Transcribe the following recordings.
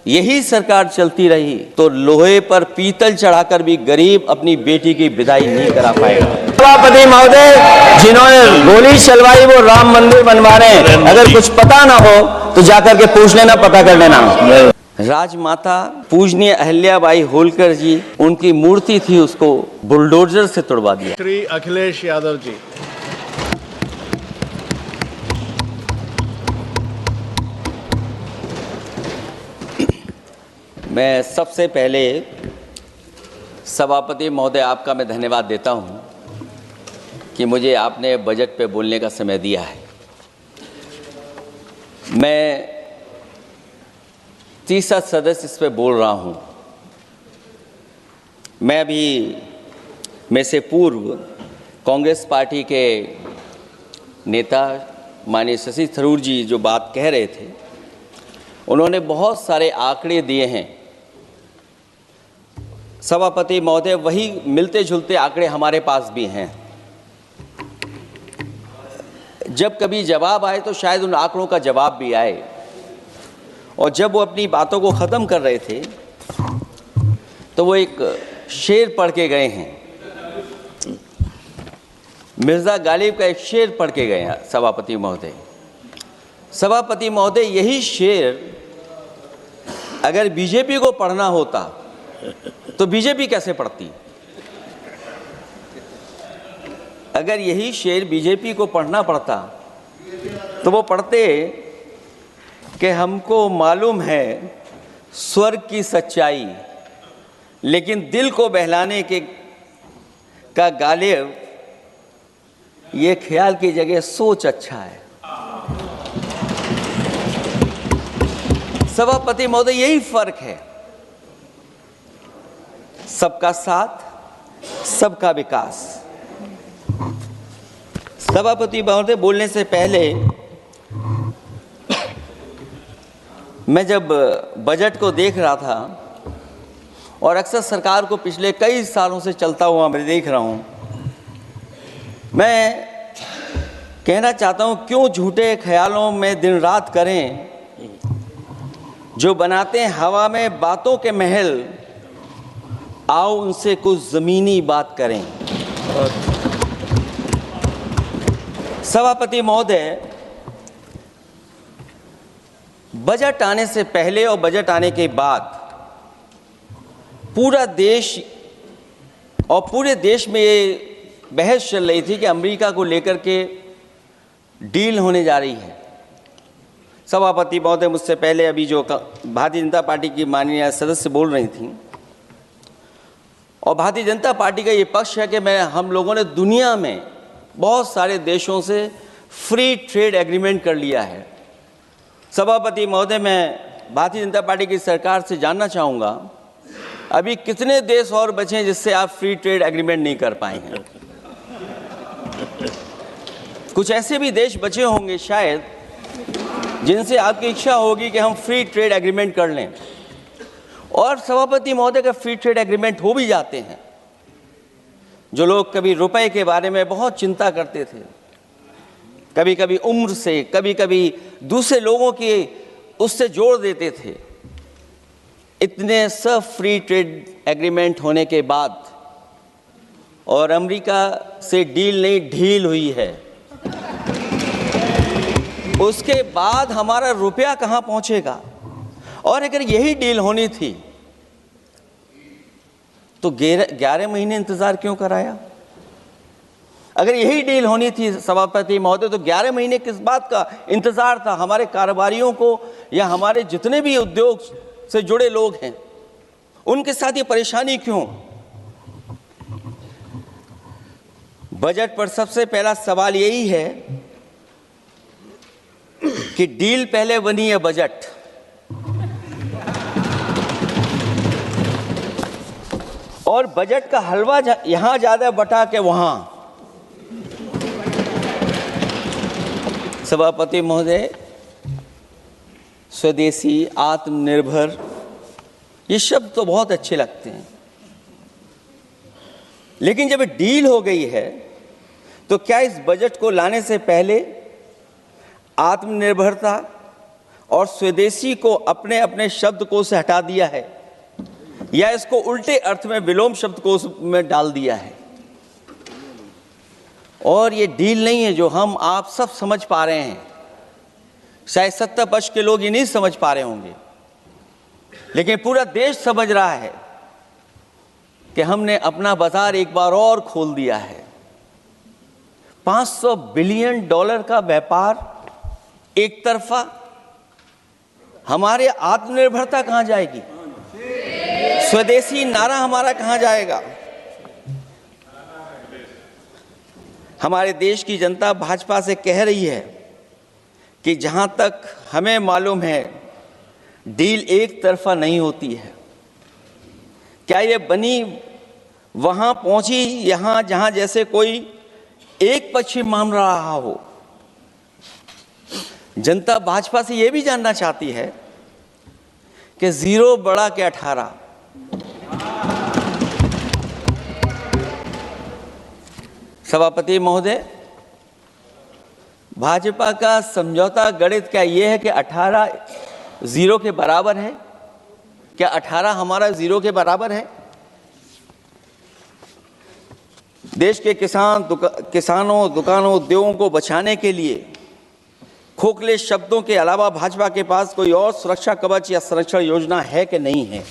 यही सरकार चलती रही तो लोहे पर पीतल चढ़ाकर भी गरीब अपनी बेटी की विदाई नहीं करा पाएगा। सभापति महोदय, जिन्होंने गोली चलवाई वो राम मंदिर बनवा रहे हैं। अगर कुछ पता ना हो तो जाकर के पूछ लेना, पता कर लेना। राजमाता पूजनीय अहिल्याबाई होलकर जी, उनकी मूर्ति थी, उसको बुलडोजर से तोड़वा दिया। श्री अखिलेश यादव जी। मैं सबसे पहले सभापति महोदय आपका मैं धन्यवाद देता हूं कि मुझे आपने बजट पे बोलने का समय दिया है। मैं तीसरा सदस्य इस पे बोल रहा हूं। मैं अभी में से पूर्व कांग्रेस पार्टी के नेता माननीय शशि थरूर जी जो बात कह रहे थे, उन्होंने बहुत सारे आंकड़े दिए हैं। सभापति महोदय, वही मिलते जुलते आंकड़े हमारे पास भी हैं। जब कभी जवाब आए तो शायद उन आंकड़ों का जवाब भी आए। और जब वो अपनी बातों को ख़त्म कर रहे थे तो वो एक शेर पढ़ के गए हैं, मिर्ज़ा गालिब का एक शेर पढ़ के गए हैं सभापति महोदय। सभापति महोदय, यही शेर अगर बीजेपी को पढ़ना होता तो बीजेपी कैसे पढ़ती? अगर यही शेर बीजेपी को पढ़ना पड़ता तो वो पढ़ते कि हमको मालूम है स्वर्ग की सच्चाई, लेकिन दिल को बहलाने के का गालिब ये ख्याल की जगह सोच अच्छा है। सभापति महोदय, यही फर्क है। सबका साथ, सबका विकास। सभापति महोदय, बोलने से पहले मैं जब बजट को देख रहा था और अक्सर सरकार को पिछले कई सालों से चलता हुआ मैं देख रहा हूं, मैं कहना चाहता हूं, क्यों झूठे ख्यालों में दिन रात करें, जो बनाते हैं हवा में बातों के महल, आओ उनसे कुछ जमीनी बात करें। सभापति महोदय, बजट आने से पहले और बजट आने के बाद पूरा देश और पूरे देश में ये बहस चल रही थी कि अमेरिका को लेकर के डील होने जा रही है। सभापति महोदय, मुझसे पहले अभी जो भारतीय जनता पार्टी की माननीय सदस्य बोल रही थी, और भारतीय जनता पार्टी का ये पक्ष है कि हम लोगों ने दुनिया में बहुत सारे देशों से फ्री ट्रेड एग्रीमेंट कर लिया है। सभापति महोदय, मैं भारतीय जनता पार्टी की सरकार से जानना चाहूँगा, अभी कितने देश और बचे हैं जिससे आप फ्री ट्रेड एग्रीमेंट नहीं कर पाए हैं? कुछ ऐसे भी देश बचे होंगे शायद जिनसे आपकी इच्छा होगी कि हम फ्री ट्रेड एग्रीमेंट कर लें। और सभापति महोदय, का फ्री ट्रेड एग्रीमेंट हो भी जाते हैं। जो लोग कभी रुपए के बारे में बहुत चिंता करते थे, कभी कभी उम्र से, कभी कभी दूसरे लोगों की उससे जोड़ देते थे, इतने सब फ्री ट्रेड एग्रीमेंट होने के बाद और अमेरिका से डील नहीं ढील हुई है, उसके बाद हमारा रुपया कहाँ पहुंचेगा? और अगर यही डील होनी थी तो 11 महीने इंतजार क्यों कराया? अगर यही डील होनी थी सभापति महोदय, तो 11 महीने किस बात का इंतजार था? हमारे कारोबारियों को या हमारे जितने भी उद्योग से जुड़े लोग हैं, उनके साथ ये परेशानी क्यों? बजट पर सबसे पहला सवाल यही है कि डील पहले बनी है बजट। और बजट का हलवा यहां ज्यादा बटा के वहां। सभापति महोदय, स्वदेशी, आत्मनिर्भर, ये शब्द तो बहुत अच्छे लगते हैं, लेकिन जब डील हो गई है तो क्या इस बजट को लाने से पहले आत्मनिर्भरता और स्वदेशी को अपने अपने शब्दकोश से हटा दिया है या इसको उल्टे अर्थ में विलोम शब्दकोश में डाल दिया है। और ये डील नहीं है जो हम आप सब समझ पा रहे हैं, शायद 70 वर्ष के लोग ये नहीं समझ पा रहे होंगे, लेकिन पूरा देश समझ रहा है कि हमने अपना बाजार एक बार और खोल दिया है। $500 बिलियन का व्यापार एक तरफा, हमारे आत्मनिर्भरता कहां जाएगी? स्वदेशी नारा हमारा कहां जाएगा? हमारे देश की जनता भाजपा से कह रही है कि जहां तक हमें मालूम है डील एक तरफा नहीं होती है। क्या ये बनी वहां पहुंची यहां जहां जैसे कोई एक पक्षी मान रहा हो? जनता भाजपा से यह भी जानना चाहती है कि 0 बड़ा के 18। सभापति महोदय, भाजपा का समझौता गणित क्या यह है कि 18 0 के बराबर है? क्या 18 हमारा 0 के बराबर है? देश के किसानों, दुकानों, उद्योगों को बचाने के लिए खोखले शब्दों के अलावा भाजपा के पास कोई और सुरक्षा कवच या संरक्षण योजना है कि नहीं है?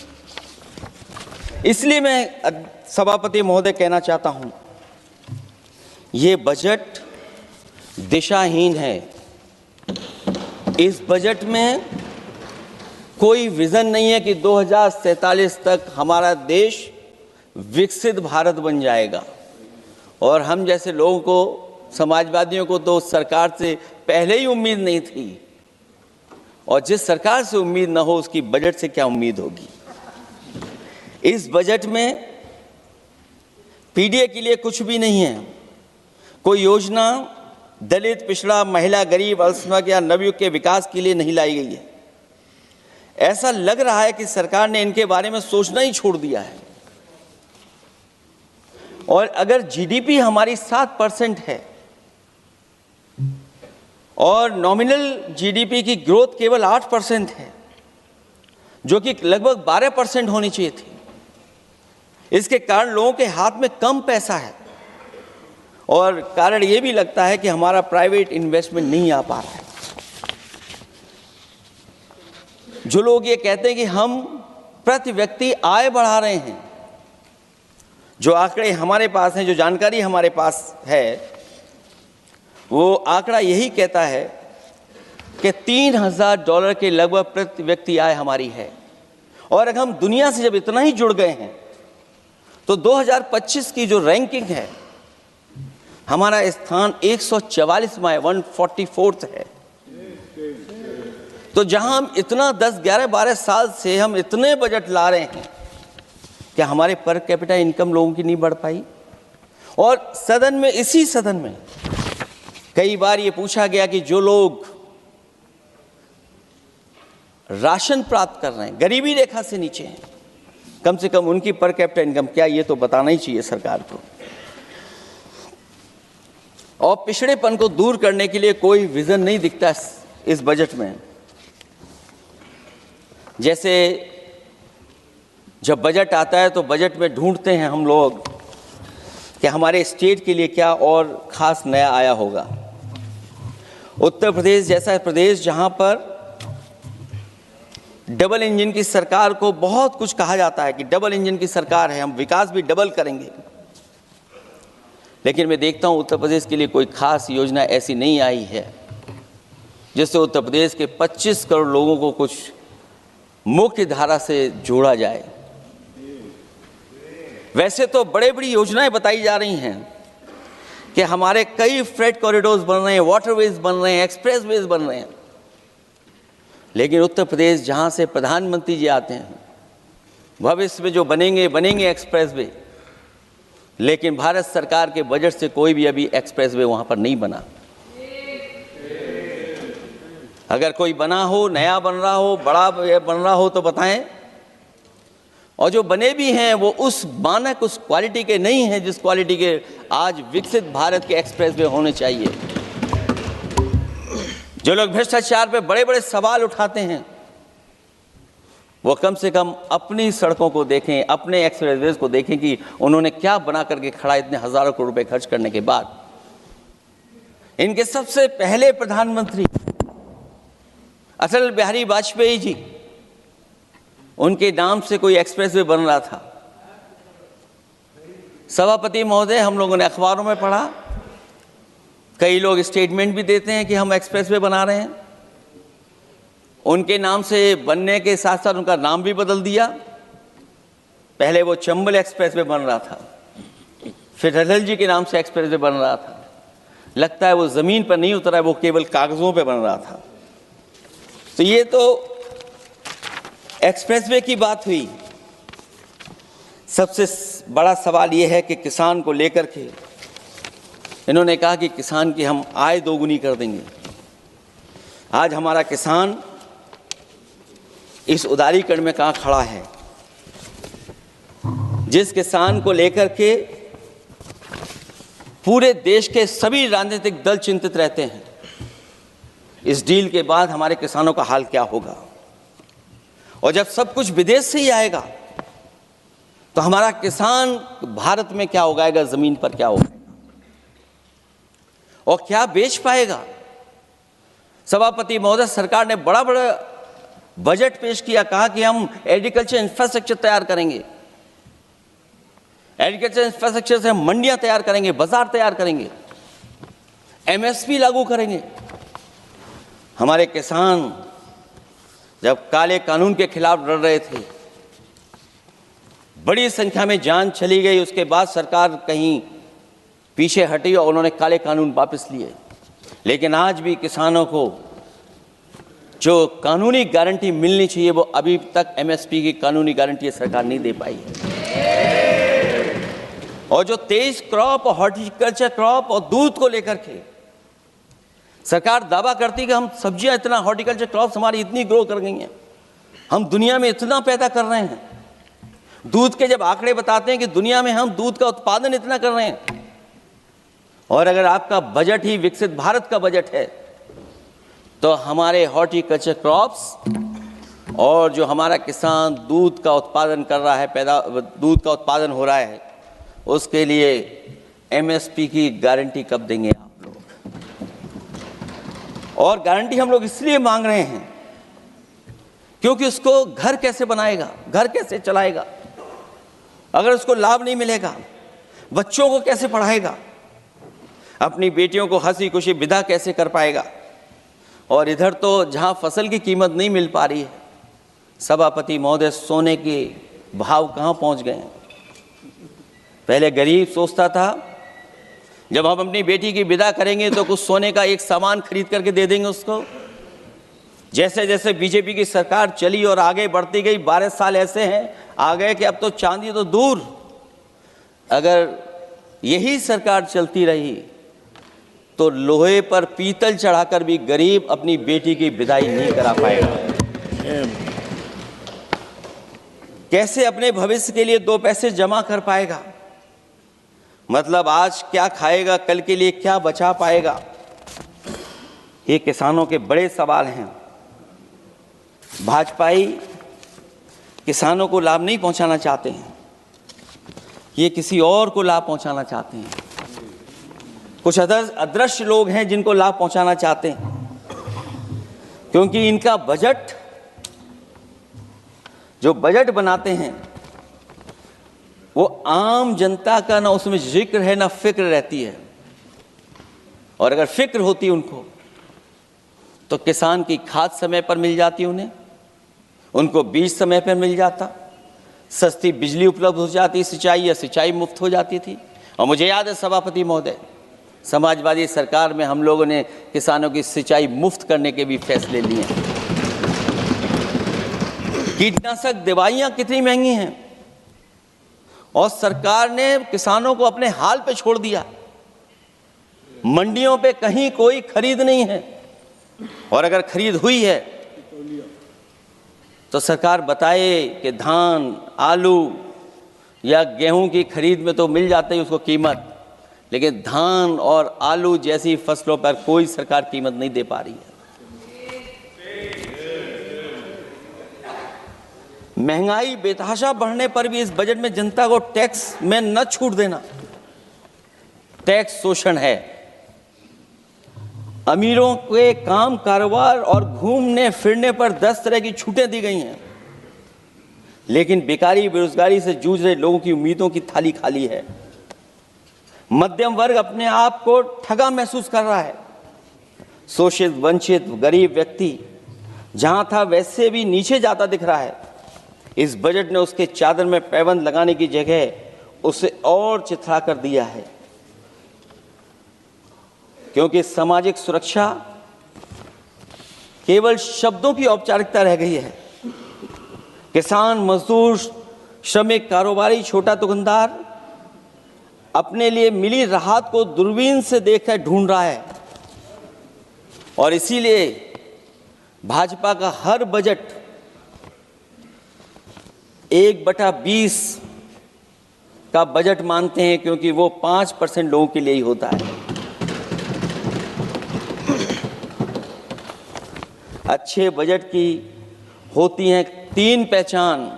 इसलिए मैं सभापति महोदय कहना चाहता हूं, ये बजट दिशाहीन है। इस बजट में कोई विजन नहीं है कि 2047 तक हमारा देश विकसित भारत बन जाएगा। और हम जैसे लोगों को, समाजवादियों को तो सरकार से पहले ही उम्मीद नहीं थी, और जिस सरकार से उम्मीद ना हो उसकी बजट से क्या उम्मीद होगी। इस बजट में पीडीए के लिए कुछ भी नहीं है। कोई योजना दलित, पिछड़ा, महिला, गरीब, अल्पसंख्यक या नवयुवक के विकास के लिए नहीं लाई गई है। ऐसा लग रहा है कि सरकार ने इनके बारे में सोचना ही छोड़ दिया है। और अगर जीडीपी हमारी 7% है और नॉमिनल जीडीपी की ग्रोथ केवल 8% है, जो कि लगभग 12% होनी चाहिए थी, इसके कारण लोगों के हाथ में कम पैसा है। और कारण ये भी लगता है कि हमारा प्राइवेट इन्वेस्टमेंट नहीं आ पा रहा है। जो लोग ये कहते हैं कि हम प्रति व्यक्ति आय बढ़ा रहे हैं, जो आंकड़े हमारे पास हैं, जो जानकारी हमारे पास है, वो आंकड़ा यही कहता है कि $3000 के लगभग प्रति व्यक्ति आय हमारी है। और अगर हम दुनिया से जब इतना ही जुड़ गए हैं तो 2025 की जो रैंकिंग है, हमारा स्थान 144वां है, 144th है। तो जहां हम इतना 10, 11, 12 साल से हम इतने बजट ला रहे हैं, क्या हमारे पर कैपिटा इनकम लोगों की नहीं बढ़ पाई? और सदन में, इसी सदन में कई बार ये पूछा गया कि जो लोग राशन प्राप्त कर रहे हैं, गरीबी रेखा से नीचे हैं, कम से कम उनकी पर कैपिटा इनकम क्या, ये तो बताना ही चाहिए सरकार को। और पिछड़ेपन को दूर करने के लिए कोई विजन नहीं दिखता इस बजट में। जैसे जब बजट आता है तो बजट में ढूंढते हैं हम लोग कि हमारे स्टेट के लिए क्या और खास नया आया होगा। उत्तर प्रदेश जैसा प्रदेश जहां पर डबल इंजन की सरकार को बहुत कुछ कहा जाता है कि डबल इंजन की सरकार है, हम विकास भी डबल करेंगे, लेकिन मैं देखता हूं उत्तर प्रदेश के लिए कोई खास योजना ऐसी नहीं आई है जिससे उत्तर प्रदेश के 25 करोड़ लोगों को कुछ मुख्य धारा से जोड़ा जाए। वैसे तो बड़े बड़ी योजनाएं बताई जा रही हैं कि हमारे कई फ्रेट कॉरिडोर्स बन रहे हैं, वाटरवेज बन रहे हैं, एक्सप्रेसवेज बन रहे हैं, लेकिन उत्तर प्रदेश जहां से प्रधानमंत्री जी आते हैं, भविष्य में जो बनेंगे एक्सप्रेसवे, लेकिन भारत सरकार के बजट से कोई भी अभी एक्सप्रेसवे वहां पर नहीं बना। अगर कोई बना हो, नया बन रहा हो, बड़ा बन रहा हो तो बताएं। और जो बने भी हैं वो उस मानक, उस क्वालिटी के नहीं हैं जिस क्वालिटी के आज विकसित भारत के एक्सप्रेसवे होने चाहिए। जो लोग भ्रष्टाचार पे बड़े बड़े सवाल उठाते हैं वो कम से कम अपनी सड़कों को देखें, अपने एक्सप्रेसवेज को देखें कि उन्होंने क्या बना करके खड़ा इतने हजारों करोड़ रुपए खर्च करने के बाद। इनके सबसे पहले प्रधानमंत्री अटल बिहारी वाजपेयी जी, उनके नाम से कोई एक्सप्रेसवे बन रहा था। सभापति महोदय, हम लोगों ने अखबारों में पढ़ा, कई लोग स्टेटमेंट भी देते हैं कि हम एक्सप्रेसवे बना रहे हैं। उनके नाम से बनने के साथ साथ उनका नाम भी बदल दिया। पहले वो चंबल एक्सप्रेसवे बन रहा था, फिर अटल जी के नाम से एक्सप्रेसवे बन रहा था। लगता है वो जमीन पर नहीं उतरा है, वो केवल कागजों पे बन रहा था। तो ये तो एक्सप्रेसवे की बात हुई। सबसे बड़ा सवाल ये है कि किसान को लेकर के इन्होंने कहा कि किसान की हम आय दोगुनी कर देंगे। आज हमारा किसान इस उदारीकरण में कहाँ खड़ा है? जिस किसान को लेकर के पूरे देश के सभी राजनीतिक दल चिंतित रहते हैं, इस डील के बाद हमारे किसानों का हाल क्या होगा? और जब सब कुछ विदेश से ही आएगा तो हमारा किसान भारत में क्या उगाएगा, जमीन पर क्या उगाएगा और क्या बेच पाएगा? सभापति महोदय, सरकार ने बड़ा बजट पेश किया, कहा कि हम एग्रीकल्चर इंफ्रास्ट्रक्चर तैयार करेंगे, एग्रीकल्चर इंफ्रास्ट्रक्चर से हम मंडियां तैयार करेंगे, बाजार तैयार करेंगे, एमएसपी लागू करेंगे। हमारे किसान जब काले कानून के खिलाफ लड़ रहे थे, बड़ी संख्या में जान चली गई, उसके बाद सरकार कहीं पीछे हटी और उन्होंने काले कानून वापस लिए। लेकिन आज भी किसानों को जो कानूनी गारंटी मिलनी चाहिए वो अभी तक एमएसपी की कानूनी गारंटी सरकार नहीं दे पाई है। और जो तेज क्रॉप और हॉर्टिकल्चर क्रॉप और दूध को लेकर के सरकार दावा करती है कि हम सब्जियां इतना, हॉर्टिकल्चर क्रॉप्स हमारी इतनी ग्रो कर गई हैं, हम दुनिया में इतना पैदा कर रहे हैं। दूध के जब आंकड़े बताते हैं कि दुनिया में हम दूध का उत्पादन इतना कर रहे हैं, और अगर आपका बजट ही विकसित भारत का बजट है तो हमारे हॉर्टिकल्चर क्रॉप्स और जो हमारा किसान दूध का उत्पादन कर रहा है, दूध का उत्पादन हो रहा है, उसके लिए एमएसपी की गारंटी कब देंगे आप लोग? और गारंटी हम लोग इसलिए मांग रहे हैं क्योंकि उसको घर कैसे बनाएगा, घर कैसे चलाएगा? अगर उसको लाभ नहीं मिलेगा, बच्चों को कैसे पढ़ाएगा, अपनी बेटियों को हंसी खुशी विदा कैसे कर पाएगा? और इधर तो जहां फसल की कीमत नहीं मिल पा रही है, सभापति महोदय, सोने के भाव कहां पहुंच गए हैं? पहले गरीब सोचता था जब हम अपनी बेटी की विदा करेंगे तो कुछ सोने का एक सामान खरीद करके दे देंगे उसको। जैसे जैसे बीजेपी की सरकार चली और आगे बढ़ती गई, 12 साल ऐसे हैं आ गए कि अब तो चांदी तो दूर, अगर यही सरकार चलती रही तो लोहे पर पीतल चढ़ाकर भी गरीब अपनी बेटी की विदाई नहीं करा पाएगा। कैसे अपने भविष्य के लिए 2 पैसे जमा कर पाएगा? मतलब आज क्या खाएगा, कल के लिए क्या बचा पाएगा? ये किसानों के बड़े सवाल हैं। भाजपाई किसानों को लाभ नहीं पहुंचाना चाहते हैं, ये किसी और को लाभ पहुंचाना चाहते हैं। कुछ अदृश्य लोग हैं जिनको लाभ पहुंचाना चाहते हैं, क्योंकि इनका बजट, जो बजट बनाते हैं, वो आम जनता का ना उसमें जिक्र है ना फिक्र रहती है। और अगर फिक्र होती उनको तो किसान की खाद समय पर मिल जाती उन्हें, उनको बीज समय पर मिल जाता, सस्ती बिजली उपलब्ध हो जाती, सिंचाई मुफ्त हो जाती थी। और मुझे याद है सभापति महोदय, समाजवादी सरकार में हम लोगों ने किसानों की सिंचाई मुफ्त करने के भी फैसले लिए। कीटनाशक दवाइयां कितनी महंगी हैं और सरकार ने किसानों को अपने हाल पे छोड़ दिया। मंडियों पे कहीं कोई खरीद नहीं है, और अगर खरीद हुई है तो सरकार बताए कि धान, आलू या गेहूं की खरीद में तो मिल जाती है उसको कीमत, लेकिन धान और आलू जैसी फसलों पर कोई सरकार कीमत नहीं दे पा रही है। महंगाई बेतहाशा बढ़ने पर भी इस बजट में जनता को टैक्स में न छूट देना टैक्स शोषण है। अमीरों के काम कारोबार और घूमने फिरने पर 10 तरह की छूटें दी गई हैं, लेकिन बेकारी बेरोजगारी से जूझ रहे लोगों की उम्मीदों की थाली खाली है। मध्यम वर्ग अपने आप को ठगा महसूस कर रहा है। शोषित वंचित गरीब व्यक्ति जहां था वैसे भी नीचे जाता दिख रहा है। इस बजट ने उसके चादर में पैबंद लगाने की जगह उसे और चिथड़ा कर दिया है, क्योंकि सामाजिक सुरक्षा केवल शब्दों की औपचारिकता रह गई है। किसान, मजदूर, श्रमिक, कारोबारी, छोटा दुकानदार अपने लिए मिली राहत को दूरबीन से देखकर ढूंढ रहा है, और इसीलिए भाजपा का हर बजट 1/20 का बजट मानते हैं, क्योंकि वो 5% लोगों के लिए ही होता है। अच्छे बजट की होती हैं 3 पहचान: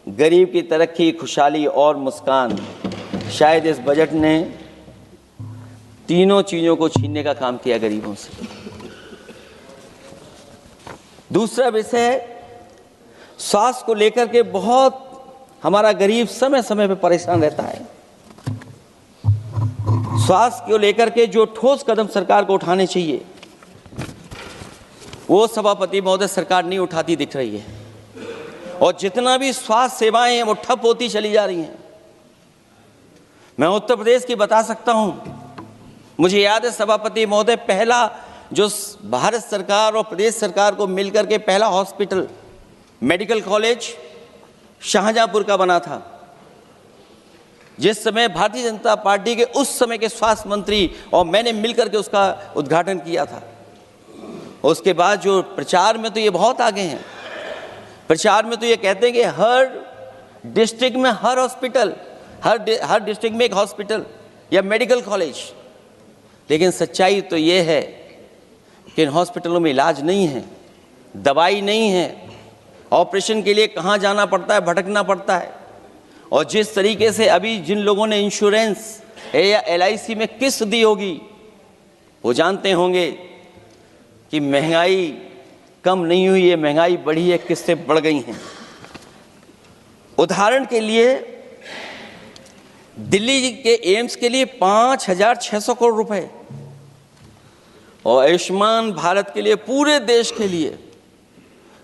गरीब की तरक्की, खुशहाली और मुस्कान। शायद इस बजट ने तीनों चीजों को छीनने का काम किया गरीबों से। दूसरा विषय, स्वास्थ्य को लेकर के बहुत हमारा गरीब समय समय पर परेशान रहता है। स्वास्थ्य को लेकर के जो ठोस कदम सरकार को उठाने चाहिए, वो सभापति महोदय सरकार नहीं उठाती दिख रही है, और जितना भी स्वास्थ्य सेवाएं हैं वो ठप होती चली जा रही हैं। मैं उत्तर प्रदेश की बता सकता हूं, मुझे याद है सभापति महोदय, पहला जो भारत सरकार और प्रदेश सरकार को मिलकर के पहला हॉस्पिटल मेडिकल कॉलेज शाहजहांपुर का बना था, जिस समय भारतीय जनता पार्टी के उस समय के स्वास्थ्य मंत्री और मैंने मिलकर के उसका उद्घाटन किया था। उसके बाद जो प्रचार में तो ये बहुत आगे हैं, प्रचार में तो ये कहते हैं कि हर डिस्ट्रिक्ट में हर हॉस्पिटल, हर डिस्ट्रिक्ट में एक हॉस्पिटल या मेडिकल कॉलेज, लेकिन सच्चाई तो ये है कि इन हॉस्पिटलों में इलाज नहीं है, दवाई नहीं है, ऑपरेशन के लिए कहाँ जाना पड़ता है, भटकना पड़ता है। और जिस तरीके से अभी जिन लोगों ने इंश्योरेंस या LIC में किस्त दी होगी, वो जानते होंगे कि महंगाई कम नहीं हुई है, महंगाई बढ़ी है, किस्तें बढ़ गई हैं। उदाहरण के लिए दिल्ली के एम्स के लिए 5,600 करोड़ रुपए, और आयुष्मान भारत के लिए पूरे देश के लिए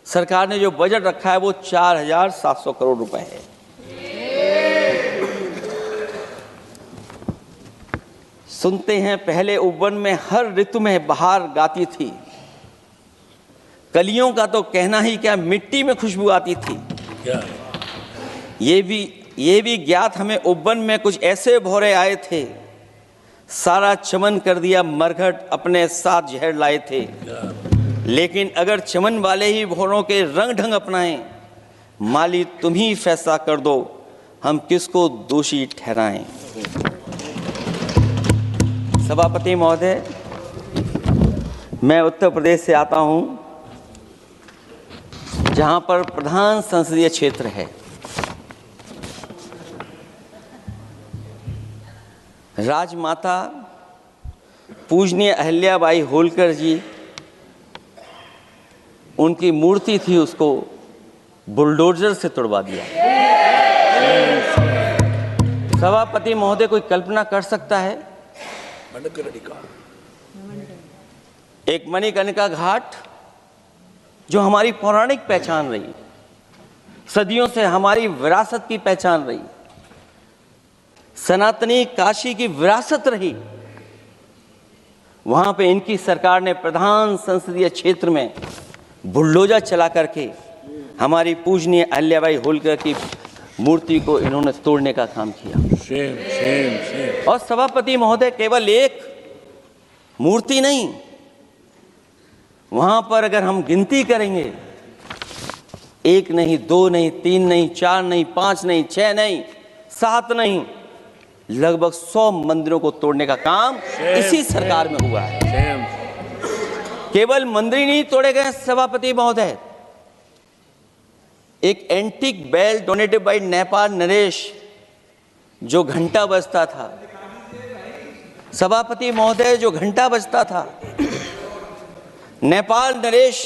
सरकार ने जो बजट रखा है वो 4,700 करोड़ रुपए है। सुनते हैं पहले उपवन में हर ऋतु में बहार गाती थी, कलियों का तो कहना ही क्या, मिट्टी में खुशबू आती थी। ये भी ज्ञात हमें उपवन में कुछ ऐसे भौरे आए थे, सारा चमन कर दिया मरघट, अपने साथ जहर लाए थे। लेकिन अगर चमन वाले ही भौरों के रंग ढंग अपनाएं, माली तुम ही फैसला कर दो, हम किसको दोषी ठहराएं। सभापति महोदय, मैं उत्तर प्रदेश से आता हूं, जहां पर प्रधान संसदीय क्षेत्र है। राजमाता पूजनीय अहिल्याबाई होलकर जी, उनकी मूर्ति थी, उसको बुलडोजर से तोड़वा दिया। सभापति महोदय, कोई कल्पना कर सकता है एक मणिकर्णिका घाट जो हमारी पौराणिक पहचान रही, सदियों से हमारी विरासत की पहचान रही, सनातनी काशी की विरासत रही, वहां पे इनकी सरकार ने प्रधान संसदीय क्षेत्र में बुलडोजर चला करके हमारी पूजनीय अहिल्याबाई होलकर की मूर्ति को इन्होंने तोड़ने का काम किया। और सभापति महोदय, केवल एक मूर्ति नहीं, वहां पर अगर हम गिनती करेंगे, 1 नहीं, 2 नहीं, 3 नहीं, 4 नहीं, 5 नहीं, 6 नहीं, 7 नहीं, लगभग 100 मंदिरों को तोड़ने का काम इसी सरकार में हुआ है। केवल मंदिर नहीं तोड़े गए सभापति महोदय, एक antique bell donated by Nepal नरेश, जो घंटा बजता था, सभापति महोदय, जो घंटा बजता था, नेपाल नरेश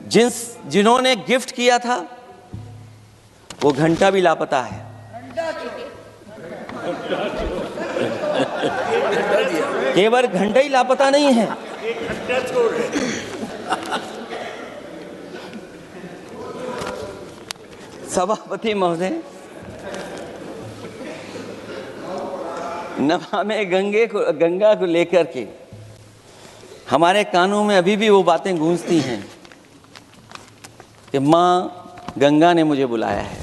जिन्होंने गिफ्ट किया था, वो घंटा भी लापता है। केवल घंटा ही लापता नहीं है, सभापति महोदय, नमामि गंगा को लेकर के हमारे कानों में अभी भी वो बातें गूंजती हैं कि माँ गंगा ने मुझे बुलाया है।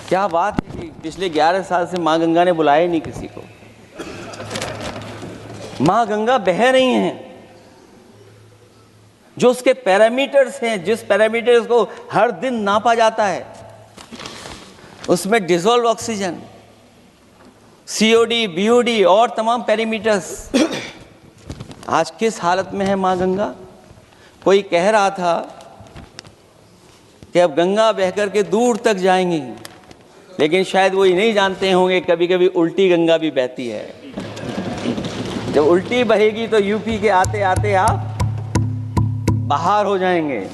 क्या बात है कि पिछले 11 साल से माँ गंगा ने बुलाया नहीं किसी को। माँ गंगा बह रही हैं, जो उसके पैरामीटर्स हैं, जिस पैरामीटर्स को हर दिन नापा जाता है, उसमें डिसॉल्व ऑक्सीजन, COD, BOD और तमाम पैरामीटर्स, आज किस हालत में है माँ गंगा। कोई कह रहा था कि अब गंगा बहकर के दूर तक जाएंगी, लेकिन शायद वो ये नहीं जानते होंगे कभी कभी उल्टी गंगा भी बहती है। जब उल्टी बहेगी तो यूपी के आते आते आप बाहर हो जाएंगे।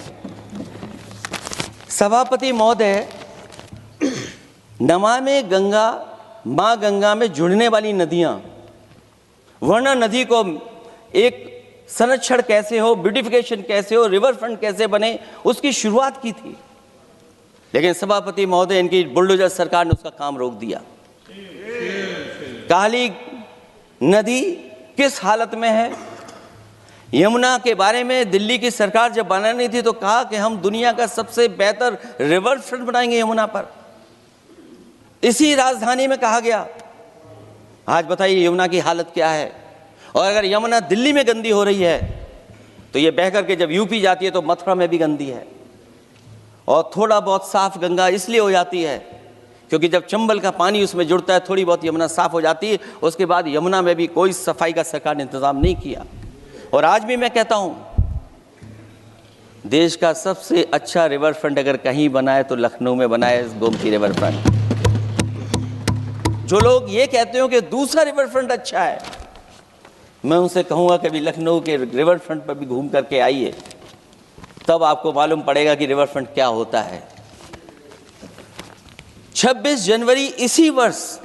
सभापति महोदय, नमामि गंगा, माँ गंगा में जुड़ने वाली नदियां, वरना नदी को एक संरक्षण कैसे हो, ब्यूटिफिकेशन कैसे हो, रिवर फ्रंट कैसे बने, उसकी शुरुआत की थी। लेकिन सभापति महोदय, इनकी बुलडोजर सरकार ने उसका काम रोक दिया। काली नदी किस हालत में है। यमुना के बारे में दिल्ली की सरकार जब बनानी थी तो कहा कि हम दुनिया का सबसे बेहतर रिवर फ्रंट बनाएंगे यमुना पर। इसी राजधानी में कहा गया। आज बताइए यमुना की हालत क्या है। और अगर यमुना दिल्ली में गंदी हो रही है तो ये बह करके जब यूपी जाती है तो मथुरा में भी गंदी है। और थोड़ा बहुत साफ गंगा इसलिए हो जाती है क्योंकि जब चंबल का पानी उसमें जुड़ता है, थोड़ी बहुत यमुना साफ हो जाती है। उसके बाद यमुना में भी कोई सफाई का सरकार ने इंतजाम नहीं किया। और आज भी मैं कहता हूं, देश का सबसे अच्छा रिवर फ्रंट अगर कहीं बना है तो लखनऊ में बना है, गोमती रिवर फ्रंट। जो लोग ये कहते हो कि दूसरा रिवर फ्रंट अच्छा है, मैं उनसे कहूंगा कि अभी लखनऊ के रिवर फ्रंट पर भी घूम करके आइए, तब आपको मालूम पड़ेगा कि रिवर फ्रंट क्या होता है। 26 जनवरी इसी वर्ष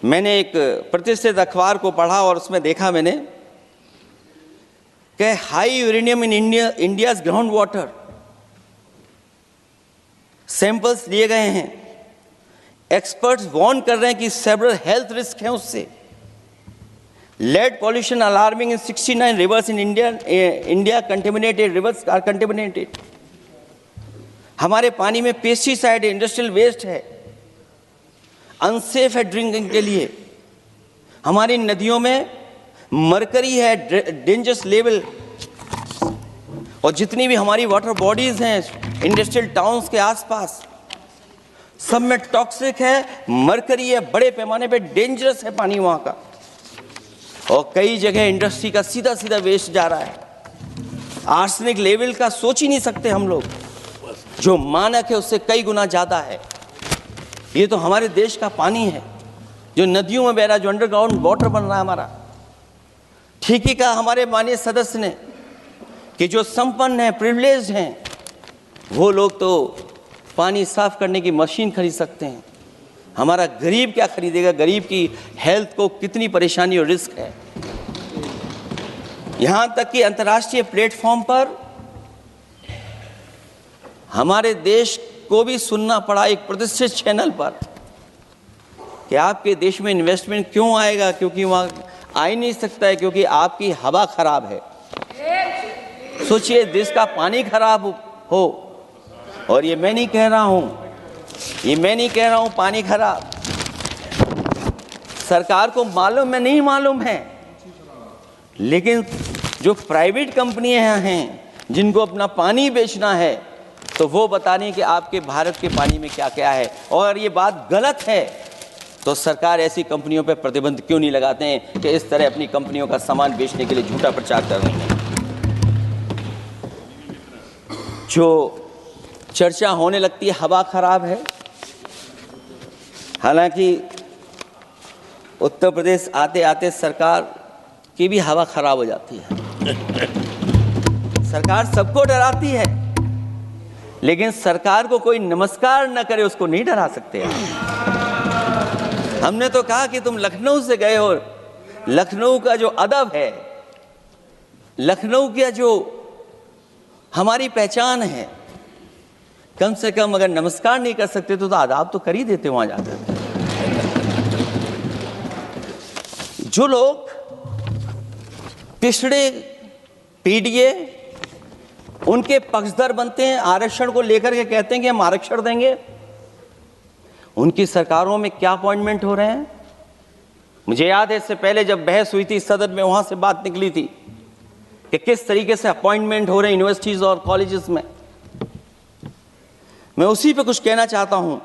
मैंने एक प्रतिष्ठित अखबार को पढ़ा और उसमें देखा मैंने कि high uranium in India's ground water samples लिए गए हैं। एक्सपर्ट्स वार्न कर रहे हैं कि सेवरल हेल्थ रिस्क हैं उससे। Lead pollution alarming in 69 rivers in India contaminated, rivers are contaminated. हमारे पानी में पेस्टिसाइड है, इंडस्ट्रियल वेस्ट है, अनसेफ है ड्रिंकिंग के लिए। हमारी नदियों में मरकरी है, डेंजरस लेवल। और जितनी भी हमारी वाटर बॉडीज हैं इंडस्ट्रियल टाउन्स के आसपास, सब में टॉक्सिक है, मरकरी है, बड़े पैमाने पे डेंजरस है पानी वहां का। और कई जगह इंडस्ट्री का सीधा सीधा वेस्ट जा रहा है। आर्सेनिक लेवल का सोच ही नहीं सकते हम लोग, जो मानक है उससे कई गुना ज़्यादा है। ये तो हमारे देश का पानी है जो नदियों में बह रहा है, जो अंडरग्राउंड वाटर बन रहा है हमारा। ठीक ही कहा हमारे माननीय सदस्य ने कि जो संपन्न हैं, प्रिविलेज्ड हैं, वो लोग तो पानी साफ करने की मशीन खरीद सकते हैं। हमारा गरीब क्या खरीदेगा। गरीब की हेल्थ को कितनी परेशानी और रिस्क है। यहाँ तक कि अंतर्राष्ट्रीय प्लेटफॉर्म पर हमारे देश को भी सुनना पड़ा एक प्रतिष्ठित चैनल पर कि आपके देश में इन्वेस्टमेंट क्यों आएगा, क्योंकि वहाँ आ ही नहीं सकता है, क्योंकि आपकी हवा खराब है। सोचिए, देश का पानी खराब हो, और ये मैं नहीं कह रहा हूँ, पानी खराब सरकार को मालूम है, नहीं मालूम है, लेकिन जो प्राइवेट कंपनियां हैं जिनको अपना पानी बेचना है, तो वो बता रही कि आपके भारत के पानी में क्या क्या है। और ये बात गलत है तो सरकार ऐसी कंपनियों पर प्रतिबंध क्यों नहीं लगाते हैं कि इस तरह अपनी कंपनियों का सामान बेचने के लिए झूठा प्रचार कर रही है। जो चर्चा होने लगती है हवा खराब है। हालांकि उत्तर प्रदेश आते आते सरकार की भी हवा खराब हो जाती है। सरकार सबको डराती है, लेकिन सरकार को कोई नमस्कार न करे उसको नहीं डरा सकते। हमने तो कहा कि तुम लखनऊ से गए हो, लखनऊ का जो अदब है, लखनऊ का जो हमारी पहचान है, कम से कम अगर नमस्कार नहीं कर सकते तो आदाब तो कर ही देते वहां जाकर। जो लोग पिछड़े पीडीए उनके पक्षधर बनते हैं, आरक्षण को लेकर के कहते हैं कि हम आरक्षण देंगे, उनकी सरकारों में क्या अपॉइंटमेंट हो रहे हैं। मुझे याद है इससे पहले जब बहस हुई थी सदन में, वहां से बात निकली थी कि किस तरीके से अपॉइंटमेंट हो रहे हैं यूनिवर्सिटीज और कॉलेजेस में। मैं उसी पे कुछ कहना चाहता हूं।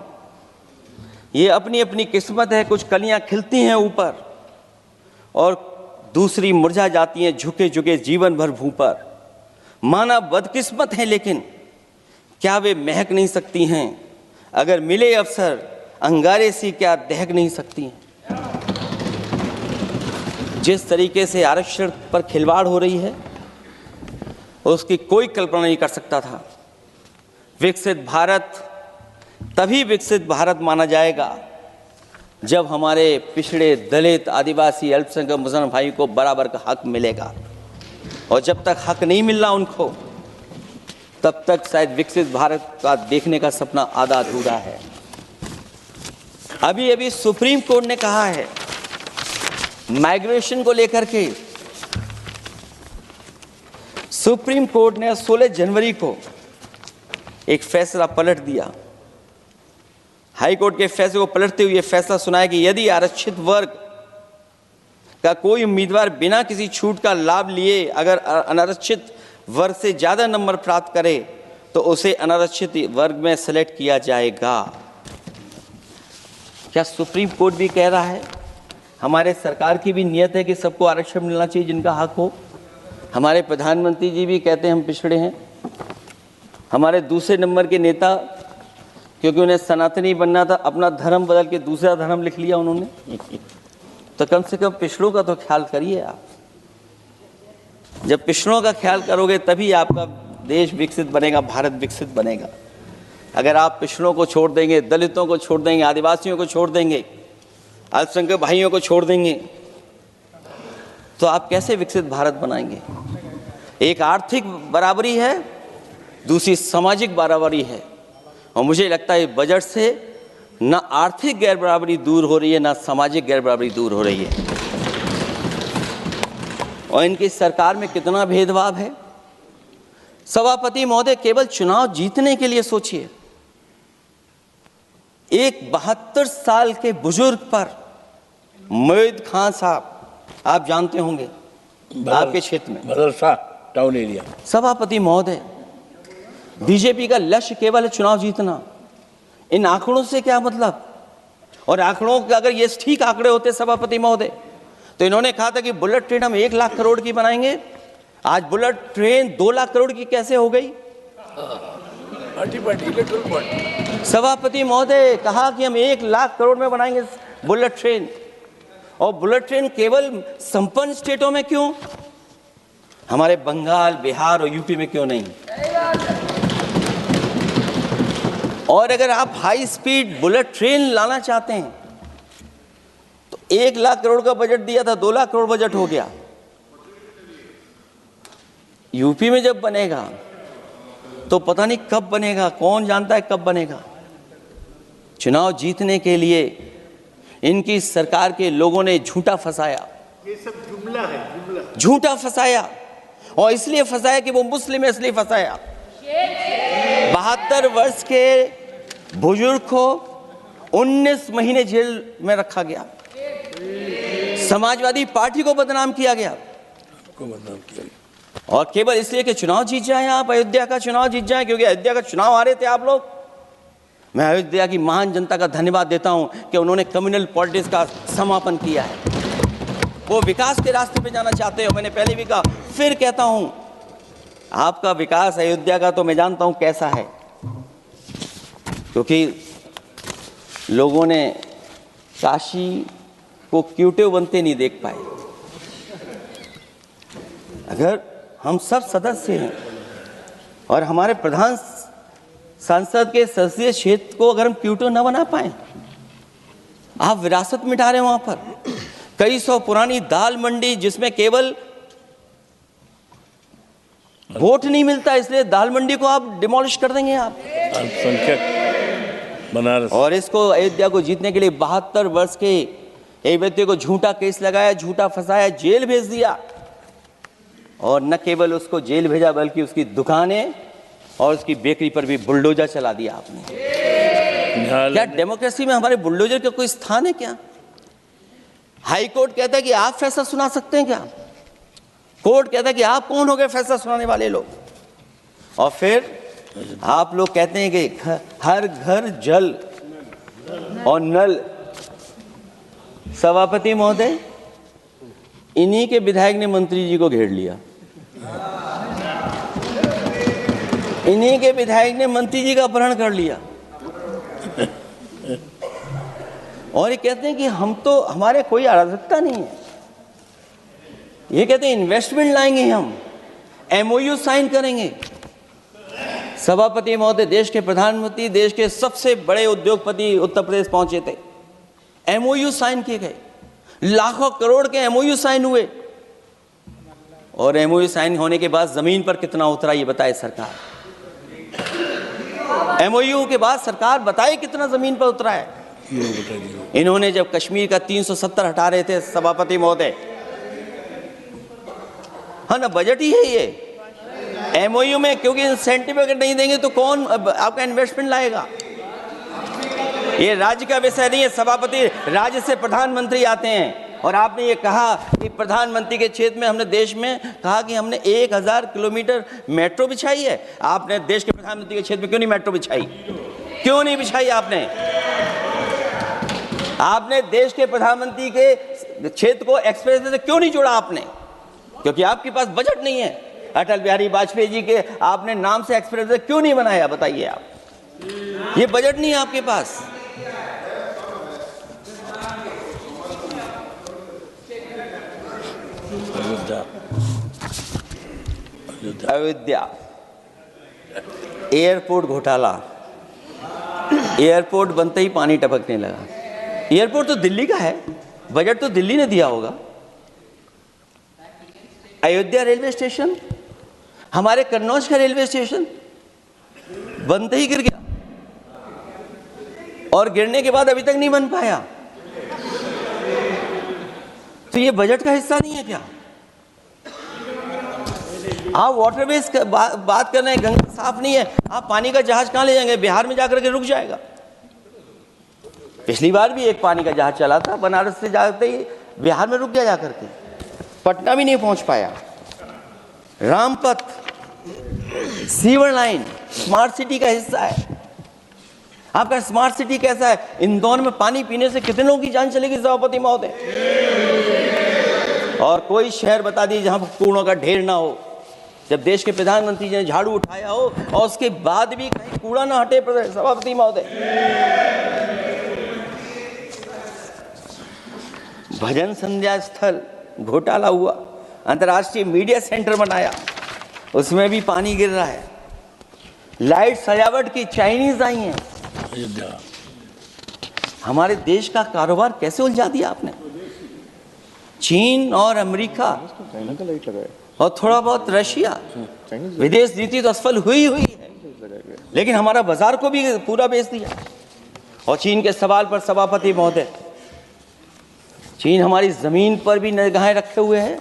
ये अपनी अपनी किस्मत है, कुछ कलियां खिलती हैं ऊपर और दूसरी मुरझा जाती हैं झुके झुके जीवन भर भूं पर। माना बदकिस्मत है, लेकिन क्या वे महक नहीं सकती हैं? अगर मिले अवसर अंगारे सी क्या दहक नहीं सकती हैं? जिस तरीके से आरक्षण पर खिलवाड़ हो रही है उसकी कोई कल्पना नहीं कर सकता था। विकसित भारत तभी विकसित भारत माना जाएगा जब हमारे पिछड़े दलित आदिवासी अल्पसंख्यक मुसलमान भाई को बराबर का हक मिलेगा, और जब तक हक नहीं मिल रहा उनको, तब तक शायद विकसित भारत का देखने का सपना आधा अधूरा है। अभी अभी सुप्रीम कोर्ट ने कहा है माइग्रेशन को लेकर के, सुप्रीम कोर्ट ने 16 जनवरी को एक फैसला पलट दिया। हाई कोर्ट के फैसले को पलटते हुए फैसला सुनाया कि यदि आरक्षित वर्ग का कोई उम्मीदवार बिना किसी छूट का लाभ लिए अगर अनारक्षित वर्ग से ज्यादा नंबर प्राप्त करे तो उसे अनारक्षित वर्ग में सेलेक्ट किया जाएगा। क्या सुप्रीम कोर्ट भी कह रहा है? हमारे सरकार की भी नियत है कि सबको आरक्षण मिलना चाहिए जिनका हक हो। हमारे प्रधानमंत्री जी भी कहते हैं हम पिछड़े हैं। हमारे दूसरे नंबर के नेता, क्योंकि उन्हें सनातनी बनना था, अपना धर्म बदल के दूसरा धर्म लिख लिया उन्होंने। तो कम से कम पिछड़ों का तो ख्याल करिए आप। जब पिछड़ों का ख्याल करोगे तभी आपका देश विकसित बनेगा, भारत विकसित बनेगा। अगर आप पिछड़ों को छोड़ देंगे, दलितों को छोड़ देंगे, आदिवासियों को छोड़ देंगे, अल्पसंख्यक भाइयों को छोड़ देंगे, तो आप कैसे विकसित भारत बनाएंगे? एक आर्थिक बराबरी है, दूसरी सामाजिक बराबरी है, और मुझे लगता है बजट से ना आर्थिक गैर बराबरी दूर हो रही है, ना सामाजिक गैर बराबरी दूर हो रही है। और इनकी सरकार में कितना भेदभाव है। सभापति महोदय, केवल चुनाव जीतने के लिए सोचिए। एक 72 साल के बुजुर्ग पर मोईद खान साहब, आप जानते होंगे आपके क्षेत्र में, मदरसा टाउन एरिया। सभापति महोदय, बीजेपी का लक्ष्य केवल है चुनाव जीतना। इन आंकड़ों से क्या मतलब? और आंकड़ों के अगर ये ठीक आंकड़े होते सभापति महोदय, तो इन्होंने कहा था कि बुलेट ट्रेन हम 1 लाख करोड़ की बनाएंगे। आज बुलेट ट्रेन 2 लाख करोड़ की कैसे हो गई? सभापति महोदय कहा कि हम 1 लाख करोड़ में बनाएंगे बुलेट ट्रेन, और बुलेट ट्रेन केवल संपन्न स्टेटों में क्यों? हमारे बंगाल, बिहार और यूपी में क्यों नहीं? और अगर आप हाई स्पीड बुलेट ट्रेन लाना चाहते हैं तो 1 लाख करोड़ का बजट दिया था, 2 लाख करोड़ बजट हो गया। यूपी में जब बनेगा तो पता नहीं कब बनेगा, कौन जानता है कब बनेगा। चुनाव जीतने के लिए इनकी सरकार के लोगों ने झूठा फंसाया। ये सब जुमला है, जुमला। झूठा फंसाया, और इसलिए फंसाया कि वो मुस्लिम है, इसलिए फंसाया। 72 वर्ष के बुजुर्ग को 19 महीने जेल में रखा गया। समाजवादी पार्टी को बदनाम किया गया, और केवल इसलिए कि चुनाव जीत जाए आप, अयोध्या का चुनाव जीत जाए, क्योंकि अयोध्या का चुनाव हारे थे आप लोग। मैं अयोध्या की महान जनता का धन्यवाद देता हूं कि उन्होंने कम्युनल पॉलिटिक्स का समापन किया है। वो विकास के रास्ते पे जाना चाहते हो। मैंने पहले भी कहा, फिर कहता हूं आपका विकास अयोध्या का तो मैं जानता हूं कैसा है, क्योंकि लोगों ने काशी को क्यूटिव बनते नहीं देख पाए। अगर हम सब सदस्य हैं और हमारे प्रधान सांसद के संसदीय क्षेत्र को अगर हम क्यूटिव न बना पाए, आप विरासत मिटा रहे हैं। वहां पर कई सौ पुरानी दाल मंडी जिसमें केवल वोट नहीं मिलता, इसलिए दाल मंडी को आप डिमोलिश कर देंगे आप। अल्पसंख्यक बनारस और इसको अयोध्या को जीतने के लिए 72 वर्ष के एक व्यक्ति को झूठा केस लगाया, झूठा फंसाया, जेल भेज दिया। और न केवल उसको जेल भेजा बल्कि उसकी दुकानें और उसकी बेकरी पर भी बुलडोजर चला दिया आपने। क्या डेमोक्रेसी में हमारे बुलडोजर का कोई स्थान है क्या? हाई कोर्ट कहता है कि आप फैसला सुना सकते हैं क्या? कोर्ट कहता है कि आप कौन हो गए फैसला सुनाने वाले लोग? और फिर आप लोग कहते हैं कि हर घर जल और नल। सभापति महोदय, इन्हीं के विधायक ने मंत्री जी को घेर लिया, इन्हीं के विधायक ने मंत्री जी का अपहरण कर लिया और ये कहते हैं कि हम तो, हमारे कोई अराजकता नहीं है। ये कहते हैं इन्वेस्टमेंट लाएंगे, हम एमओयू साइन करेंगे। सभापति महोदय, देश के प्रधानमंत्री, देश के सबसे बड़े उद्योगपति उत्तर प्रदेश पहुंचे थे, एमओयू साइन किए गए, लाखों करोड़ के एमओयू साइन हुए। और एमओयू साइन होने के बाद जमीन पर कितना उतरा ये बताए सरकार। एमओयू के बाद सरकार बताए कितना जमीन पर उतरा है। इन्होंने जब कश्मीर का 370 हटा रहे थे सभापति महोदय, हाँ ना, बजट ही है ये एमओयू में, क्योंकि इंसेंटिव अगर नहीं देंगे तो कौन आपका इन्वेस्टमेंट लाएगा? ये राज्य का विषय नहीं है सभापति, राज्य से प्रधानमंत्री आते हैं। और आपने ये कहा कि प्रधानमंत्री के क्षेत्र में हमने, देश में कहा कि हमने 1000 किलोमीटर मेट्रो बिछाई है। आपने देश के प्रधानमंत्री के क्षेत्र में क्यों नहीं मेट्रो बिछाई? क्यों नहीं बिछाई आपने? आपने देश के प्रधानमंत्री के क्षेत्र को एक्सप्रेस से क्यों नहीं जोड़ा आपने? क्योंकि आपके पास बजट नहीं है। अटल बिहारी वाजपेयी जी के आपने नाम से एक्सप्रेस क्यों नहीं बनाया? बताइए आप, ये बजट नहीं है आपके पास। अयोध्या एयरपोर्ट घोटाला, एयरपोर्ट बनते ही पानी टपकने लगा। एयरपोर्ट तो दिल्ली का है, बजट तो दिल्ली ने दिया होगा। अयोध्या रेलवे स्टेशन, हमारे कन्नौज का रेलवे स्टेशन बनते ही गिर गया और गिरने के बाद अभी तक नहीं बन पाया। तो ये बजट का हिस्सा नहीं है क्या? आप वाटरवेज का बात कर रहे हैं, गंगा साफ नहीं है, आप पानी का जहाज कहां ले जाएंगे? बिहार में जाकर के रुक जाएगा। पिछली बार भी एक पानी का जहाज चला था, बनारस से जाते ही बिहार में रुक गया, जाकर के पटना भी नहीं पहुंच पाया। Rampath, sewer line smart city का हिस्सा है। आपका स्मार्ट सिटी कैसा है? इंदौर में पानी पीने से कितने लोगों की जान चलेगी सभापति महोदय? और कोई शहर बता दीजिए जहां कूड़ों का ढेर ना हो। जब देश के प्रधानमंत्री जी ने झाड़ू उठाया हो और उसके बाद भी कहीं कूड़ा ना हटे सभापति महोदय। भजन संध्या स्थल घोटाला हुआ, अंतर्राष्ट्रीय मीडिया सेंटर बनाया, उसमें भी पानी गिर रहा है। लाइट सजावट की चाइनीज आई हैं। हमारे देश का कारोबार कैसे उलझा दिया आपने? चीन और अमेरिका और थोड़ा बहुत रशिया, विदेश नीति तो असफल हुई है, लेकिन हमारा बाजार को भी पूरा बेच दिया। और चीन के सवाल पर सभापति महोदय, चीन हमारी जमीन पर भी निगाहें रखे हुए है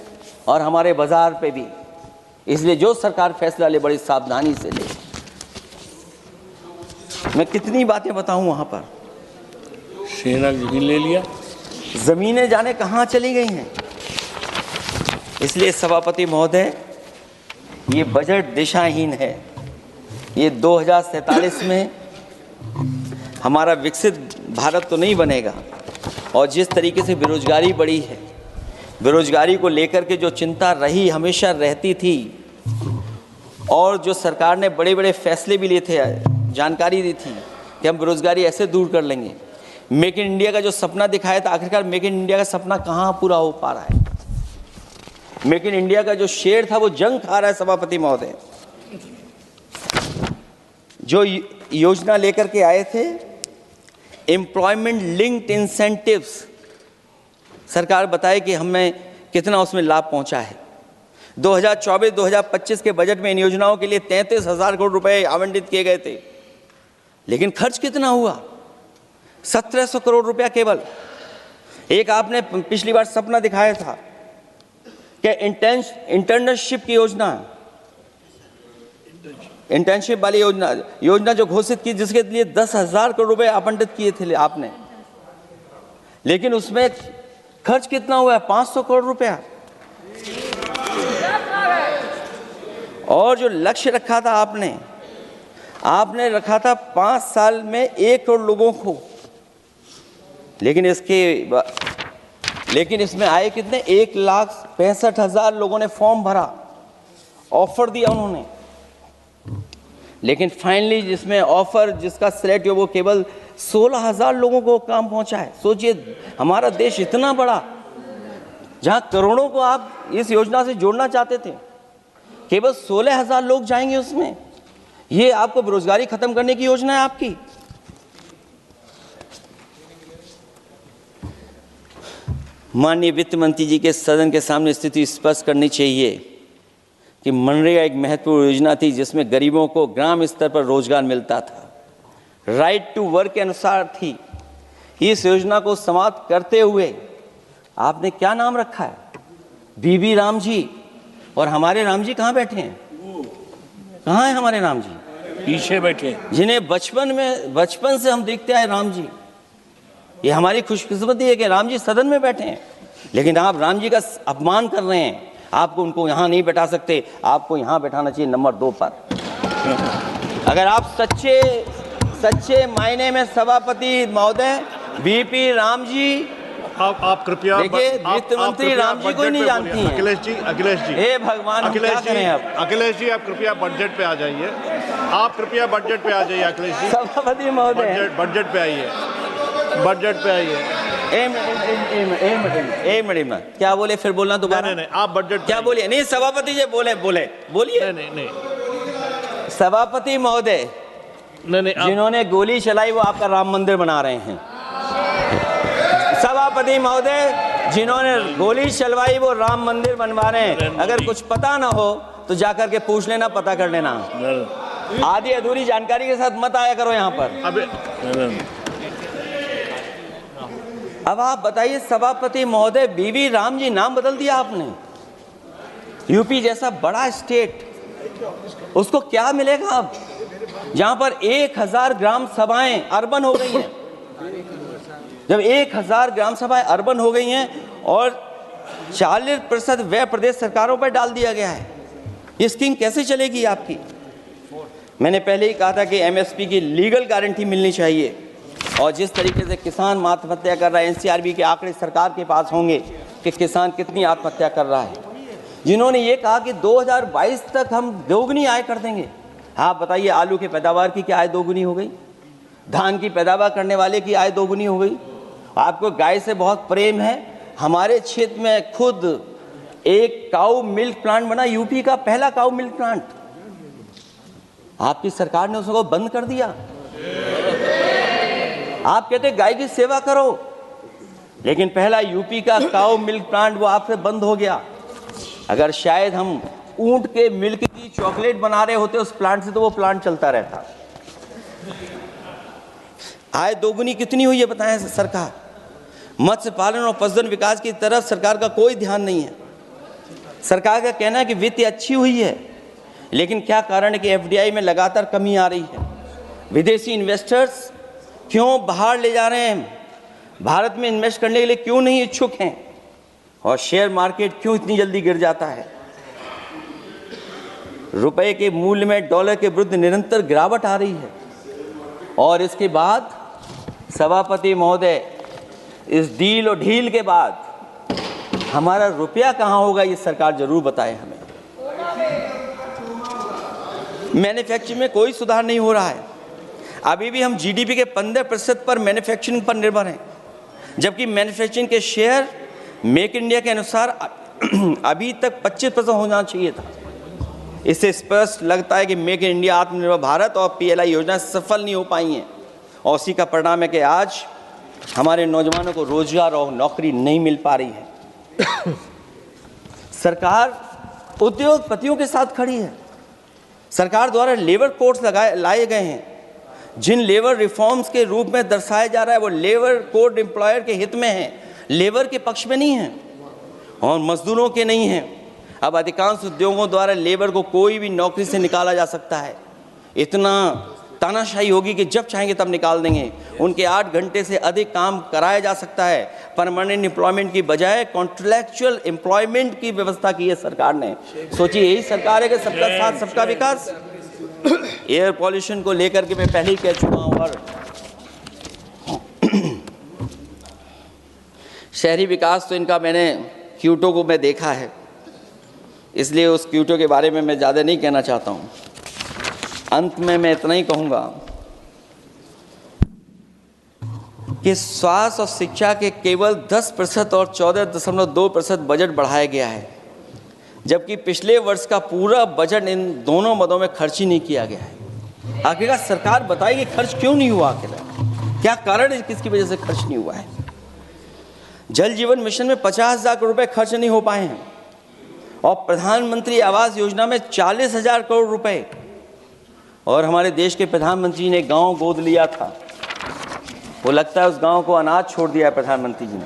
और हमारे बाजार पे भी। इसलिए जो सरकार फैसला ले बड़ी सावधानी से ले। मैं कितनी बातें बताऊं, वहां पर सेना जमीन ले लिया, जमीनें जाने कहां चली गई हैं। इसलिए सभापति महोदय, ये बजट दिशाहीन है। ये 2047 में हमारा विकसित भारत तो नहीं बनेगा। और जिस तरीके से बेरोजगारी बढ़ी है, बेरोजगारी को लेकर के जो चिंता रही, हमेशा रहती थी, और जो सरकार ने बड़े बड़े फैसले भी लिए थे, जानकारी दी थी कि हम बेरोजगारी ऐसे दूर कर लेंगे। मेक इन इंडिया का जो सपना दिखाया था, आखिरकार मेक इन इंडिया का सपना कहाँ पूरा हो पा रहा है? मेक इन इंडिया का जो शेर था वो जंग खा रहा है सभापति महोदय। जो योजना लेकर के आए थे एम्प्लॉयमेंट लिंक्ड इंसेंटिव्स, सरकार बताए कि हमें कितना उसमें लाभ पहुंचा है। 2024-2025 के बजट में इन योजनाओं के लिए 33,000 करोड़ रुपए आवंटित किए गए थे, लेकिन खर्च कितना हुआ? 1,700 करोड़ रुपया केवल। एक आपने पिछली बार सपना दिखाया था कि इंटर्नशिप की योजना, इंटर्नशिप वाली योजना जो घोषित की, जिसके लिए 10,000 करोड़ रुपए आवंटित किए थे आपने, लेकिन उसमें खर्च कितना हुआ है? 500 करोड़ रुपया। और जो लक्ष्य रखा था आपने रखा था 5 साल में 1 करोड़ लोगों को, लेकिन इसमें आए कितने? 1,65,000 लोगों ने फॉर्म भरा, ऑफर दिया उन्होंने, लेकिन फाइनली जिसमें ऑफर जिसका सिलेक्ट हुआ वो केवल 16,000 लोगों को काम पहुंचा है। सोचिए, हमारा देश इतना बड़ा, जहां करोड़ों को आप इस योजना से जोड़ना चाहते थे, केवल 16,000 लोग जाएंगे उसमें। ये आपको बेरोजगारी खत्म करने की योजना है आपकी? माननीय वित्त मंत्री जी के सदन के सामने स्थिति स्पष्ट करनी चाहिए कि मनरेगा एक महत्वपूर्ण योजना थी जिसमें गरीबों को ग्राम स्तर पर रोजगार मिलता था, राइट टू वर्क के अनुसार थी। इस योजना को समाप्त करते हुए आपने क्या नाम रखा है? बीबी राम जी। और हमारे राम जी कहाँ बैठे हैं? कहाँ है हमारे राम जी? पीछे बैठे, जिन्हें बचपन से हम देखते आए राम जी। ये हमारी खुशकिस्मती है कि राम जी सदन में बैठे हैं, लेकिन आप राम जी का अपमान कर रहे हैं। आपको उनको यहाँ नहीं बैठा सकते, आपको यहाँ बैठाना चाहिए नंबर 2 पर। अगर आप सच्चे मायने में सभापति महोदय बीपी राम जी, आप कृपया देखिए, वित्त मंत्री राम जी को ही नहीं जानती हैं। अखिलेश जी, हे भगवान, अखिलेश जी आप कृपया बजट पे आ जाइए। आप कृपया बजट पे आ जाइए अखिलेश जी। सभापति महोदय बजट पे आइए, बजट पे आइए। एक मिनट क्या बोले? फिर बोलना दोबारा। नहीं, आप बजट क्या बोलिए? नहीं, सभापति जी बोलिए। नहीं सभापति महोदय, नहीं, जिन्होंने गोली चलाई वो आपका राम मंदिर बना रहे हैं। सभापति महोदय, जिन्होंने गोली चलवाई वो राम मंदिर बनवा रहे हैं। अगर कुछ पता ना हो तो जाकर के पूछ लेना, पता कर लेना। आधी अधूरी जानकारी के साथ मत आया करो यहाँ पर। अब आप बताइए सभापति महोदय, बीबी राम जी नाम बदल दिया आपने। यूपी जैसा बड़ा स्टेट, उसको क्या मिलेगा अब, जहां पर 1,000 ग्राम सभाएं अर्बन हो गई हैं। जब 1,000 ग्राम सभाएं अर्बन हो गई हैं और 40% व्यय प्रदेश सरकारों पर डाल दिया गया है, ये स्कीम कैसे चलेगी आपकी? मैंने पहले ही कहा था कि एमएसपी की लीगल गारंटी मिलनी चाहिए। और जिस तरीके से किसान आत्महत्या कर रहा है, एनसीआरबी के आंकड़े सरकार के पास होंगे कि किसान कितनी आत्महत्या कर रहा है। जिन्होंने ये कहा कि 2022 तक हम दोगुनी आय कर देंगे। हाँ बताइए, आलू की पैदावार की क्या आय दोगुनी हो गई? धान की पैदावार करने वाले की आय दोगुनी हो गई? आपको गाय से बहुत प्रेम है। हमारे क्षेत्र में खुद एक काऊ मिल्क प्लांट बना, यूपी का पहला काऊ मिल्क प्लांट। आपकी सरकार ने उसको बंद कर दिया। आप कहते गाय की सेवा करो, लेकिन पहला यूपी का काऊ मिल्क प्लांट वो आपसे बंद हो गया। अगर शायद हम ऊंट के मिल्क की चॉकलेट बना रहे होते उस प्लांट से तो वो प्लांट चलता रहता। आय दोगुनी कितनी हुई है बताएं सरकार? मत्स्य पालन और पशुधन विकास की तरफ सरकार का कोई ध्यान नहीं है। सरकार का कहना है कि वित्त अच्छी हुई है, लेकिन क्या कारण है कि एफडीआई में लगातार कमी आ रही है? विदेशी इन्वेस्टर्स क्यों बाहर ले जा रहे हैं? भारत में इन्वेस्ट करने के लिए क्यों नहीं इच्छुक हैं? और शेयर मार्केट क्यों इतनी जल्दी गिर जाता है? रुपए के मूल्य में डॉलर के विरुद्ध निरंतर गिरावट आ रही है। और इसके बाद सभापति महोदय, इस डील और ढील के बाद हमारा रुपया कहाँ होगा, ये सरकार जरूर बताए हमें। मैन्युफैक्चरिंग में कोई सुधार नहीं हो रहा है। अभी भी हम जीडीपी के 15% पर मैन्युफैक्चरिंग पर निर्भर हैं, जबकि मैन्युफैक्चरिंग के शेयर मेक इंडिया के अनुसार अभी तक 25% होना चाहिए था। इससे स्पष्ट लगता है कि मेक इन इंडिया, आत्मनिर्भर भारत और पीएलआई योजना सफल नहीं हो पाई हैं, और उसी का परिणाम है कि आज हमारे नौजवानों को रोजगार और नौकरी नहीं मिल पा रही है। सरकार उद्योगपतियों के साथ खड़ी है। सरकार द्वारा लेबर कोड्स लाए गए हैं, जिन लेबर रिफॉर्म्स के रूप में दर्शाया जा रहा है वो लेबर कोड एम्प्लॉयर के हित में है, लेबर के पक्ष में नहीं है और मजदूरों के नहीं है। अब अधिकांश उद्योगों द्वारा लेबर को कोई भी नौकरी से निकाला जा सकता है। इतना तानाशाही होगी कि जब चाहेंगे तब निकाल देंगे। उनके 8 घंटे से अधिक काम कराया जा सकता है। परमानेंट एम्प्लॉयमेंट की बजाय कॉन्ट्रैक्चुअल एम्प्लॉयमेंट की व्यवस्था की है सरकार ने। सोचिए, यही सरकार है कि सबका साथ सबका विकास। एयर पॉल्यूशन को लेकर के मैं पहले ही कह चुका हूँ, और शहरी विकास तो इनका मैंने क्योटो को मैं देखा है, इसलिए उस क्योटो के बारे में मैं ज़्यादा नहीं कहना चाहता हूँ। अंत में मैं इतना ही कहूँगा कि स्वास्थ्य और शिक्षा के केवल 10% और 14.2% बजट बढ़ाया गया है, जबकि पिछले वर्ष का पूरा बजट इन दोनों मदों में खर्च ही नहीं किया गया है। आखिरकार सरकार बताएगी खर्च क्यों नहीं हुआ, आखिर क्या कारण है, किसकी वजह से खर्च नहीं हुआ है। जल जीवन मिशन में 50,000 करोड़ रुपए खर्च नहीं हो पाए हैं, और प्रधानमंत्री आवास योजना में 40,000 करोड़ रुपए, और हमारे देश के प्रधानमंत्री ने गांव गोद लिया था। वो लगता है उस गांव को अनाथ छोड़ दिया है प्रधानमंत्री जी ने।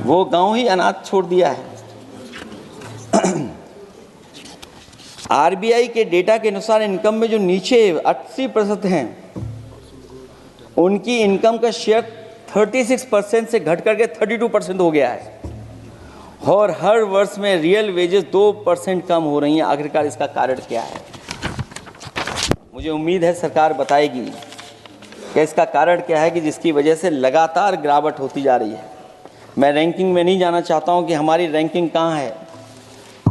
वो गांव ही अनाथ छोड़ दिया है। आरबीआई के डेटा के अनुसार इनकम में जो नीचे 80% हैं, उनकी इनकम का शेयर 36% से घट करके 32% हो गया है, और हर वर्ष में रियल वेजेस 2% कम हो रही हैं। आखिरकार इसका कारण क्या है? मुझे उम्मीद है सरकार बताएगी कि इसका कारण क्या है कि जिसकी वजह से लगातार गिरावट होती जा रही है। मैं रैंकिंग में नहीं जाना चाहता हूं कि हमारी रैंकिंग कहां है,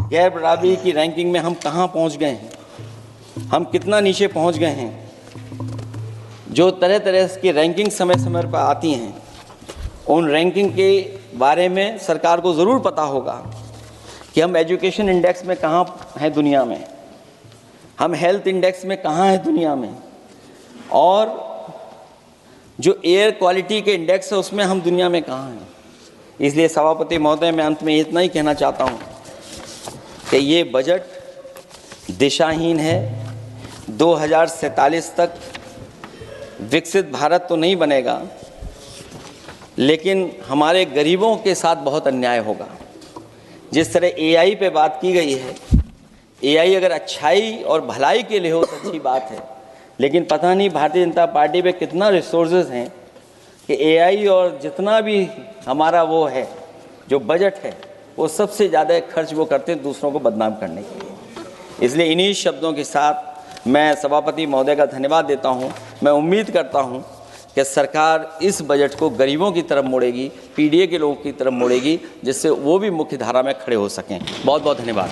गैर बराबरी की रैंकिंग में हम कहां पहुंच गए हैं, हम कितना नीचे पहुंच गए हैं। जो तरह तरह की रैंकिंग समय समय पर आती हैं, उन रैंकिंग के बारे में सरकार को ज़रूर पता होगा कि हम एजुकेशन इंडेक्स में कहाँ हैं दुनिया में, हम हेल्थ इंडेक्स में कहाँ हैं दुनिया में, और जो एयर क्वालिटी के इंडेक्स है उसमें हम दुनिया में कहाँ हैं। इसलिए सभापति महोदय, मैं अंत में इतना ही कहना चाहता हूँ कि ये बजट दिशाहीन है। 2047 तक विकसित भारत तो नहीं बनेगा, लेकिन हमारे गरीबों के साथ बहुत अन्याय होगा। जिस तरह एआई पे बात की गई है, एआई अगर अच्छाई और भलाई के लिए हो तो अच्छी बात है, लेकिन पता नहीं भारतीय जनता पार्टी पे कितना रिसोर्सेज हैं कि एआई और जितना भी हमारा वो है जो बजट है, वो सबसे ज़्यादा खर्च वो करते हैं दूसरों को बदनाम करने के लिए। इसलिए इन्हीं शब्दों के साथ मैं सभापति महोदय का धन्यवाद देता हूँ। मैं उम्मीद करता हूँ कि सरकार इस बजट को गरीबों की तरफ मोड़ेगी, पीडीए के लोगों की तरफ मोड़ेगी, जिससे वो भी मुख्य धारा में खड़े हो सकें। बहुत बहुत धन्यवाद।